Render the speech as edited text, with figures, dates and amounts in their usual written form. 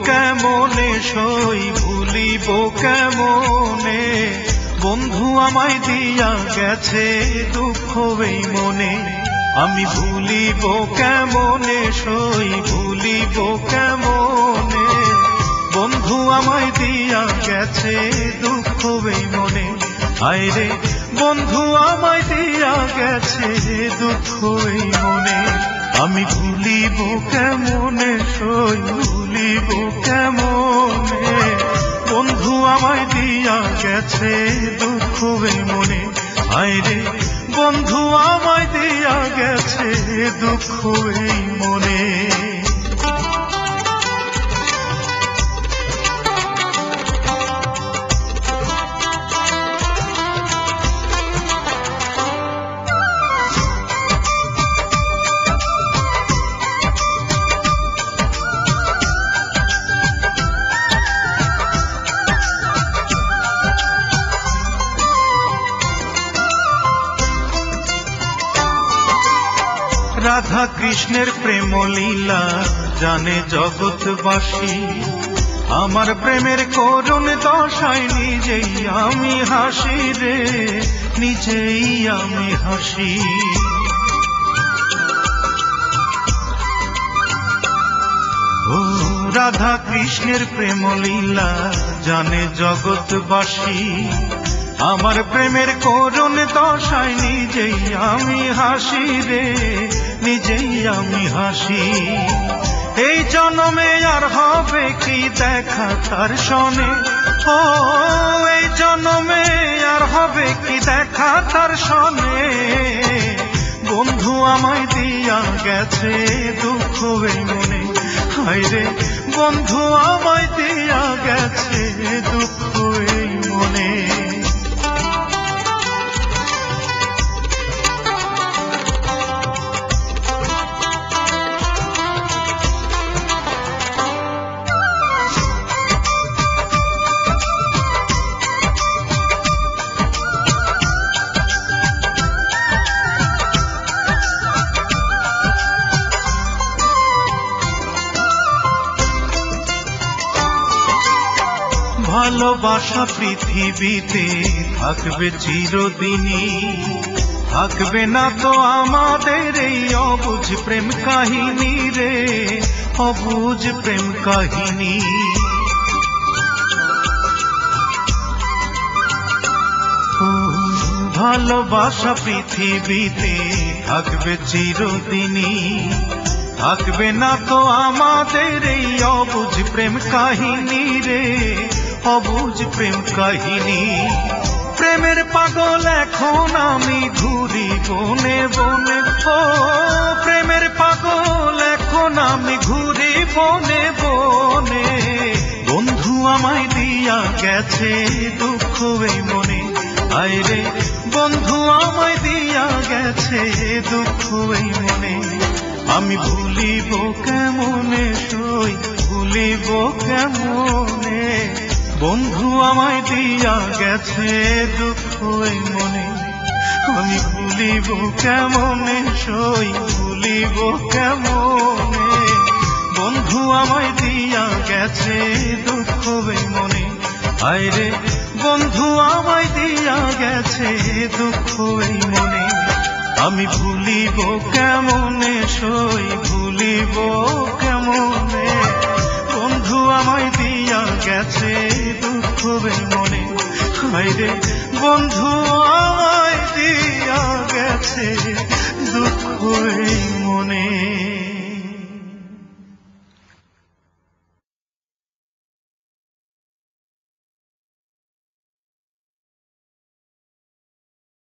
কেমনে সই ভুলিব কেমনে, বন্ধু আমায় দিয়া গেছে দুঃখ এই মনে। আমি ভুলিব কেমনে সই ভুলিব কেমনে, বন্ধু আমায় দিয়া গেছে দুঃখ এই মনে। আইরে বন্ধু আমায় দিয়া গেছে দুঃখ এই মনে। আমি ভুলিব কেমনে সই ভুলিব কেমনে, বন্ধু আমায় দিয়া গেছে দুঃখ এই মনে। আইরে বন্ধু আমায় দিয়া গেছে দুঃখ এই মনে। রাধা কৃষ্ণের প্রেম লীলা জানে জগৎবাসী, আমার প্রেমের করুণ দশায় নিজেই আমি হাসি রে, নিজেই আমি হাসি। ও রাধা কৃষ্ণের প্রেম লীলা জানে জগৎবাসী, আমার প্রেমের করুণ দশায় নিজেই আমি হাসি রে, নিজেই আমি হাসি। এই জন্মে আর হবে কি দেখা তার সনে, ও এই জন্মে আর হবে কি দেখা তার সনে, বন্ধু আমায় দিয়া গেছে দুঃখ এই মনে। হায়রে বন্ধু আমায় দিয়া গেছে দুঃখ এই মনে। ভালোবাসা পৃথিবীতে থাকবে চিরদিনই, থাকবে না তো আমাদের এই অবুঝ প্রেম কাহিনী রে, অবুঝ প্রেম কাহিনী। ভালোবাসা পৃথিবীতে থাকবে চিরদিনই, থাকবে না তো আমাদের এই অবুঝ প্রেম কাহিনী রে, অবুঝ প্রেম কাহিনী। প্রেমের পাগল এখন আমি ঘুরি বনে বনে, ও প্রেমের পাগল এখন আমি ঘুরি বনে বনে, বন্ধু আমায় দিয়া গেছে দুঃখ এই মনে। আইরে বন্ধু আমায় দিয়া গেছে দুঃখ এই মনে। আমি ভুলিব কেমনে সই ভুলিব কেমনে, বন্ধু আমায় দিয়া গেছে দুঃখ এই মনে। আমি ভুলিব কেমনে সই ভুলিব কেমনে, বন্ধু আমায় দিয়া গেছে দুঃখ এই মনে। আইরে বন্ধু আমায় দিয়া গেছে দুঃখ এই মনে। আমি ভুলিব কেমনে সই ভুলিব কেমনে, বন্ধু আমায় দিয়া গেছে দুঃখ এই মনে। হায়রে বন্ধু আমায় দিয়া গেছে দুঃখ এই মনে।